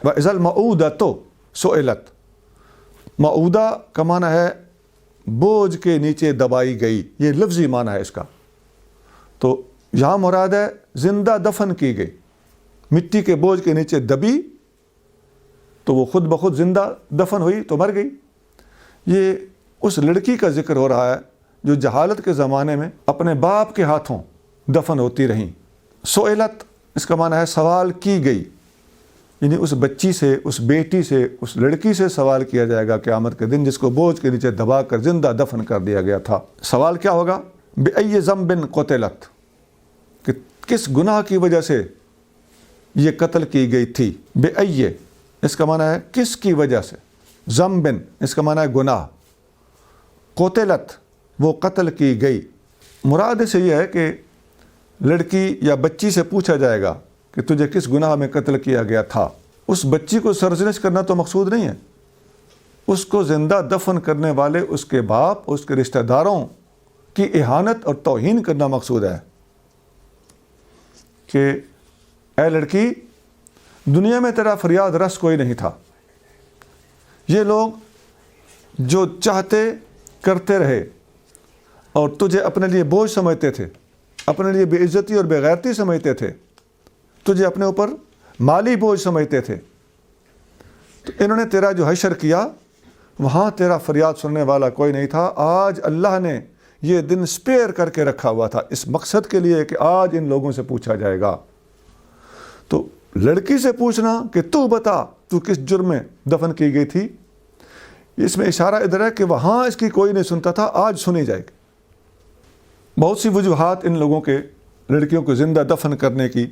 وَإِذَا الْمَوْءُودَةُ سُئِلَتْ، معودہ کا معنی ہے بوجھ کے نیچے دبائی گئی، یہ لفظی معنی ہے اس کا۔ تو یہاں مراد ہے زندہ دفن کی گئی، مٹی کے بوجھ کے نیچے دبی تو وہ خود بخود زندہ دفن ہوئی تو مر گئی۔ یہ اس لڑکی کا ذکر ہو رہا ہے جو جہالت کے زمانے میں اپنے باپ کے ہاتھوں دفن ہوتی رہیں۔ سئلت اس کا معنی ہے سوال کی گئی، یعنی اس بچی سے، اس بیٹی سے، اس لڑکی سے سوال کیا جائے گا قیامت کے دن، جس کو بوجھ کے نیچے دبا کر زندہ دفن کر دیا گیا تھا۔ سوال کیا ہوگا؟ بِأَيِّ ذَنبٍ قُتِلَتْ، کہ کس گناہ کی وجہ سے یہ قتل کی گئی تھی۔ بِأَيِّ اس کا معنی ہے کس کی وجہ سے، ذنبٍ اس کا معنی ہے گناہ، قُتِلَتْ وہ قتل کی گئی۔ مراد سے یہ ہے کہ لڑکی یا بچی سے پوچھا جائے گا کہ تجھے کس گناہ میں قتل کیا گیا تھا۔ اس بچی کو سرزنش کرنا تو مقصود نہیں ہے، اس کو زندہ دفن کرنے والے اس کے باپ، اس کے رشتہ داروں کی اہانت اور توہین کرنا مقصود ہے کہ اے لڑکی، دنیا میں تیرا فریاد رس کوئی نہیں تھا، یہ لوگ جو چاہتے کرتے رہے اور تجھے اپنے لیے بوجھ سمجھتے تھے، اپنے لیے بے عزتی اور بے غیرتی سمجھتے تھے، تجھے اپنے اوپر مالی بوجھ سمجھتے تھے، تو انہوں نے تیرا جو حشر کیا وہاں تیرا فریاد سننے والا کوئی نہیں تھا۔ آج اللہ نے یہ دن سپیئر کر کے رکھا ہوا تھا اس مقصد کے لیے کہ آج ان لوگوں سے پوچھا جائے گا۔ تو لڑکی سے پوچھنا کہ تو بتا تو کس جرم میں دفن کی گئی تھی، اس میں اشارہ ادھر ہے کہ وہاں اس کی کوئی نہیں سنتا تھا، آج سنی جائے گی۔ بہت سی وجوہات ان لوگوں کے لڑکیوں کو زندہ دفن کرنے کی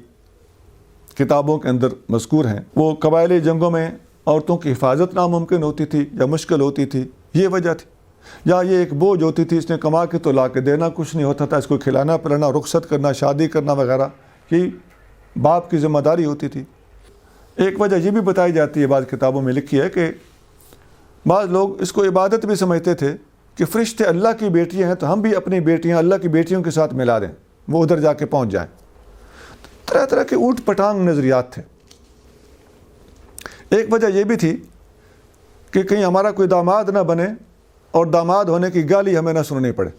کتابوں کے اندر مذکور ہیں۔ وہ قبائلی جنگوں میں عورتوں کی حفاظت ناممکن ہوتی تھی یا مشکل ہوتی تھی، یہ وجہ تھی، یا یہ ایک بوجھ ہوتی تھی، اس نے کما کے تو لا کے دینا کچھ نہیں ہوتا تھا، اس کو کھلانا پلانا، رخصت کرنا، شادی کرنا وغیرہ، یہ باپ کی ذمہ داری ہوتی تھی۔ ایک وجہ یہ بھی بتائی جاتی ہے، بعض کتابوں میں لکھی ہے کہ بعض لوگ اس کو عبادت بھی سمجھتے تھے کہ فرشتے اللہ کی بیٹیاں ہیں تو ہم بھی اپنی بیٹیاں اللہ کی بیٹیوں کے ساتھ ملا دیں، وہ ادھر جا کے پہنچ جائیں۔ طرح طرح کے اوٹ پٹانگ نظریات تھے۔ ایک وجہ یہ بھی تھی کہ کہیں ہمارا کوئی داماد نہ بنے اور داماد ہونے کی گالی ہمیں نہ سننی پڑے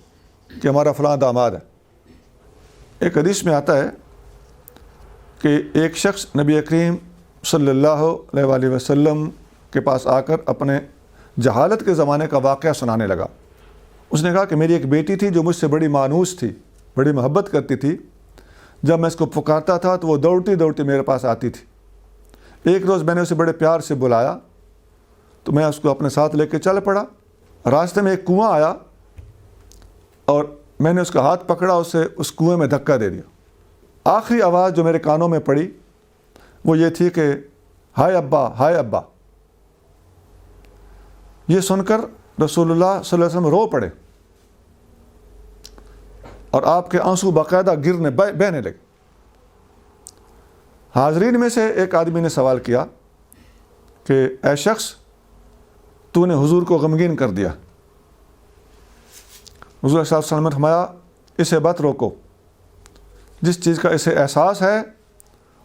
کہ ہمارا فلاں داماد ہے۔ ایک حدیث میں آتا ہے کہ ایک شخص نبی کریم صلی اللہ علیہ وآلہ وسلم کے پاس آ کر اپنے جہالت کے زمانے کا واقعہ سنانے لگا۔ اس نے کہا کہ میری ایک بیٹی تھی جو مجھ سے بڑی مانوس تھی، بڑی محبت کرتی تھی، جب میں اس کو پکارتا تھا تو وہ دوڑتی دوڑتی میرے پاس آتی تھی۔ ایک روز میں نے اسے بڑے پیار سے بلایا تو میں اس کو اپنے ساتھ لے کے چل پڑا۔ راستے میں ایک کنواں آیا اور میں نے اس کا ہاتھ پکڑا، اسے اس کنویں میں دھکا دے دیا۔ آخری آواز جو میرے کانوں میں پڑی وہ یہ تھی کہ ہائے ابا، ہائے ابا۔ یہ سن کر رسول اللہ صلی اللہ علیہ وسلم رو پڑے اور آپ کے آنسو باقاعدہ گرنے بہنے لگے۔ حاضرین میں سے ایک آدمی نے سوال کیا کہ اے شخص، تو نے حضور کو غمگین کر دیا۔ حضور صلی اللہ علیہ وسلم نے فرمایا اسے مت روکو، جس چیز کا اسے احساس ہے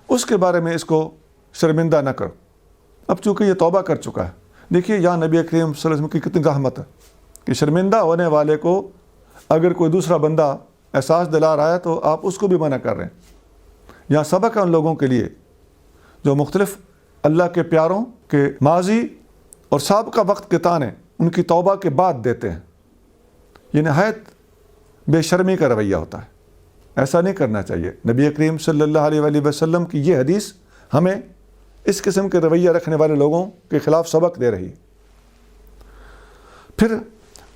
اس کے بارے میں اس کو شرمندہ نہ کرو۔ اب چونکہ یہ توبہ کر چکا ہے، دیکھیے یہاں نبی کریم صلی اللہ علیہ وسلم کی کتنی رحمت ہے کہ شرمندہ ہونے والے کو اگر کوئی دوسرا بندہ احساس دلا رہا ہے تو آپ اس کو بھی منع کر رہے ہیں۔ یہاں سبق ہے ان لوگوں کے لیے جو مختلف اللہ کے پیاروں کے ماضی اور سابقہ وقت کے تانے ان کی توبہ کے بعد دیتے ہیں۔ یہ نہایت بے شرمی کا رویہ ہوتا ہے، ایسا نہیں کرنا چاہیے۔ نبی کریم صلی اللہ علیہ وآلہ وسلم کی یہ حدیث ہمیں اس قسم کے رویہ رکھنے والے لوگوں کے خلاف سبق دے رہی ہے۔ پھر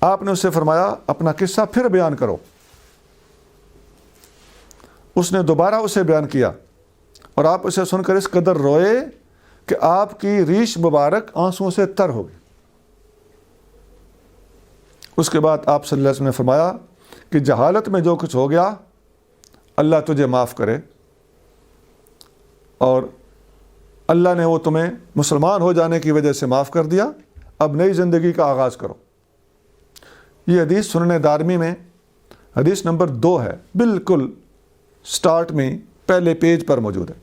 آپ نے اس سے فرمایا اپنا قصہ پھر بیان کرو۔ اس نے دوبارہ اسے بیان کیا اور آپ اسے سن کر اس قدر روئے کہ آپ کی ریش مبارک آنسوؤں سے تر ہو گئی۔ اس کے بعد آپ صلی اللہ علیہ وسلم نے فرمایا کہ جہالت میں جو کچھ ہو گیا اللہ تجھے معاف کرے، اور اللہ نے وہ تمہیں مسلمان ہو جانے کی وجہ سے معاف کر دیا، اب نئی زندگی کا آغاز کرو۔ یہ حدیث سنن دارمی میں حدیث نمبر 2 ہے، بالکل سٹارٹ میں پہلے پیج پر موجود ہے۔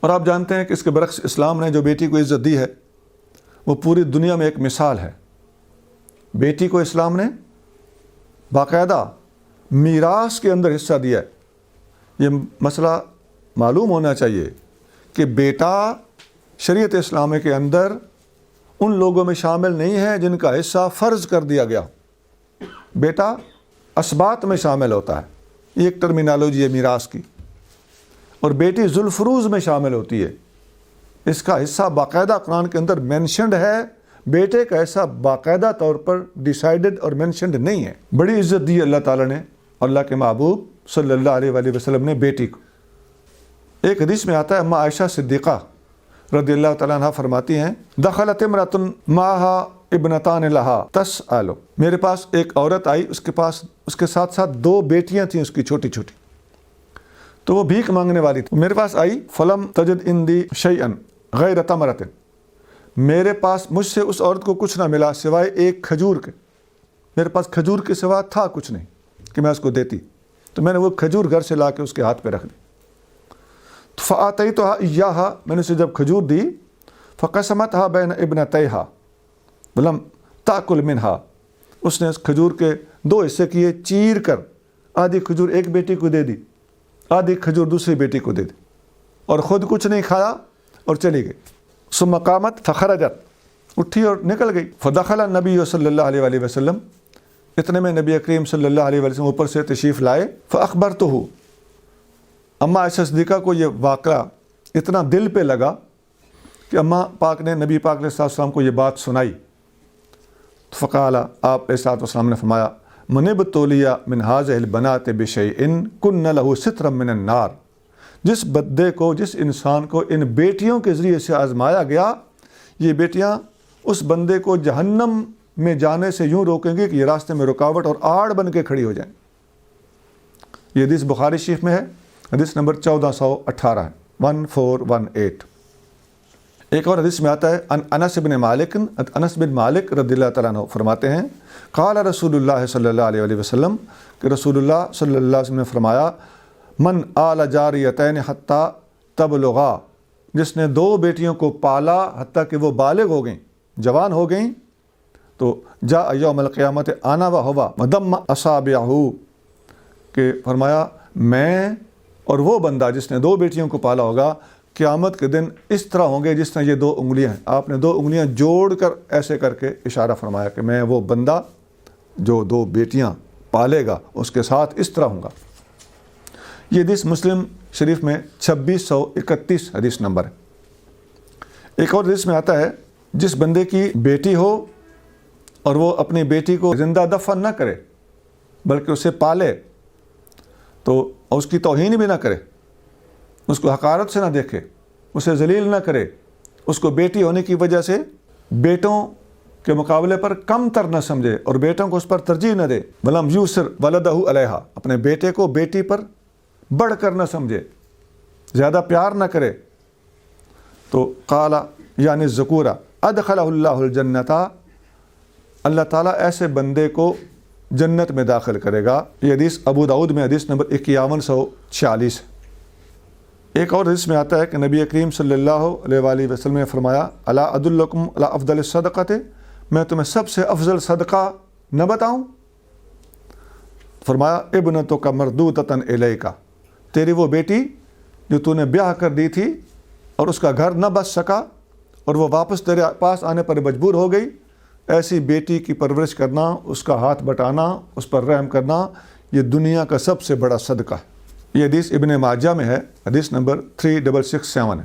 اور آپ جانتے ہیں کہ اس کے برعکس اسلام نے جو بیٹی کو عزت دی ہے وہ پوری دنیا میں ایک مثال ہے۔ بیٹی کو اسلام نے باقاعدہ میراث کے اندر حصہ دیا ہے۔ یہ مسئلہ معلوم ہونا چاہیے کہ بیٹا شریعت اسلامی کے اندر ان لوگوں میں شامل نہیں ہے جن کا حصہ فرض کر دیا گیا۔ بیٹا اسبات میں شامل ہوتا ہے، یہ ایک ٹرمینالوجی ہے میراث کی، اور بیٹی ذوالفروز میں شامل ہوتی ہے۔ اس کا حصہ باقاعدہ قرآن کے اندر مینشنڈ ہے، بیٹے کا حصہ باقاعدہ طور پر ڈیسائیڈڈ اور مینشنڈ نہیں ہے۔ بڑی عزت دی اللہ تعالیٰ نے، اللہ کے محبوب صلی اللہ علیہ وآلہ وسلم نے بیٹی کو۔ ایک حدیث میں آتا ہے، اما عائشہ صدیقہ رضی اللہ تعالیٰ عنہ فرماتی ہیں، دخلت امرأۃ معہا ابنتان لہا تسأل، میرے پاس ایک عورت آئی، اس کے ساتھ ساتھ 2 بیٹیاں تھیں اس کی چھوٹی چھوٹی، تو وہ بھیک مانگنے والی تھی۔ میرے پاس آئی، فلم تجد عندی شیئا غیر تمرۃ، میرے پاس مجھ سے اس عورت کو کچھ نہ ملا سوائے ایک کھجور کے، میرے پاس کھجور کے سوا تھا کچھ نہیں کہ میں اس کو دیتی، تو میں نے وہ کھجور گھر سے لا کے اس کے ہاتھ پہ رکھ دی۔ فآتیتھا ایہا، میں نے اسے جب کھجور دی، فقسمتھا بین ابنتیہا ولم تاکل منہا، اس نے اس کھجور کے 2 حصے کیے چیر کر، آدھی کھجور ایک بیٹی کو دے دی، آدھی کھجور دوسری بیٹی کو دے دی، اور خود کچھ نہیں کھایا اور چلی گئی۔ ثم قامت فخرجت، اٹھی اور نکل گئی۔ فدخل النبی صلی اللہ علیہ وآلہ وسلم، اتنے میں نبی کریم صلی اللہ علیہ وسلم اوپر سے تشریف لائے۔ فاخبرتہ، اما عائشہ صدیقہ کو یہ واقعہ اتنا دل پہ لگا کہ اما پاک نے نبی پاک علیہ السلام کو یہ بات سنائی۔ فقال، آپ علیہ السلام نے فرمایا، من ابتلی من هذه البنات بشیء کن له سترا من النار، جس بندے کو، جس انسان کو ان بیٹیوں کے ذریعے سے آزمایا گیا، یہ بیٹیاں اس بندے کو جہنم میں جانے سے یوں روکیں گے کہ یہ راستے میں رکاوٹ اور آڑ بن کے کھڑی ہو جائیں۔ یہ حدیث بخاری شریف میں ہے، حدیث نمبر 1418 ہے، 1418۔ ایک اور حدیث میں آتا ہے، انس بن مالک رضی اللہ تعالیٰ عنہ فرماتے ہیں، قال رسول اللہ صلی اللہ علیہ وسلم، کہ رسول اللہ صلی اللہ علیہ وسلم نے فرمایا، من آل جاریتین حتی تبلغا، جس نے 2 بیٹیوں کو پالا حتیٰ کہ وہ بالغ ہو گئیں، جوان ہو گئیں، تو جاء یوم القیامت انا و ہوا مدم اصابعہ، کہ فرمایا میں اور وہ بندہ جس نے 2 بیٹیوں کو پالا ہوگا، قیامت کے دن اس طرح ہوں گے جس طرح یہ 2 انگلیاں ہیں۔ آپ نے 2 انگلیاں جوڑ کر ایسے کر کے اشارہ فرمایا کہ میں وہ بندہ جو 2 بیٹیاں پالے گا اس کے ساتھ اس طرح ہوں گا۔ یہ حدیث مسلم شریف میں 2631 حدیث نمبر ہے۔ ایک اور حدیث میں آتا ہے، جس بندے کی بیٹی ہو اور وہ اپنی بیٹی کو زندہ دفن نہ کرے بلکہ اسے پالے، تو اس کی توہین بھی نہ کرے، اس کو حقارت سے نہ دیکھے، اسے ذلیل نہ کرے، اس کو بیٹی ہونے کی وجہ سے بیٹوں کے مقابلے پر کم تر نہ سمجھے اور بیٹوں کو اس پر ترجیح نہ دے، ولم یوسر ولدہ علیہا، اپنے بیٹے کو بیٹی پر بڑھ کر نہ سمجھے، زیادہ پیار نہ کرے، تو قال یعنی الذکورہ ادخلہ اللہ الجنت، اللہ تعالیٰ ایسے بندے کو جنت میں داخل کرے گا۔ یہ حدیث ابو داؤد میں حدیث نمبر 5146 ہے۔ ایک اور حدیث میں آتا ہے کہ نبی کریم صلی اللہ علیہ وآلہ وسلم نے فرمایا، الا ادلکم علی افضل الصدقۃ، میں تمہیں سب سے افضل صدقہ نہ بتاؤں؟ فرمایا، ابنتک مردودۃ الیک، تیری وہ بیٹی جو تو نے بیاہ کر دی تھی اور اس کا گھر نہ بس سکا اور وہ واپس تیرے پاس آنے پر مجبور ہو گئی، ایسی بیٹی کی پرورش کرنا، اس کا ہاتھ بٹانا، اس پر رحم کرنا، یہ دنیا کا سب سے بڑا صدقہ ہے۔ یہ حدیث ابن ماجہ میں ہے، حدیث نمبر 3667 ہے۔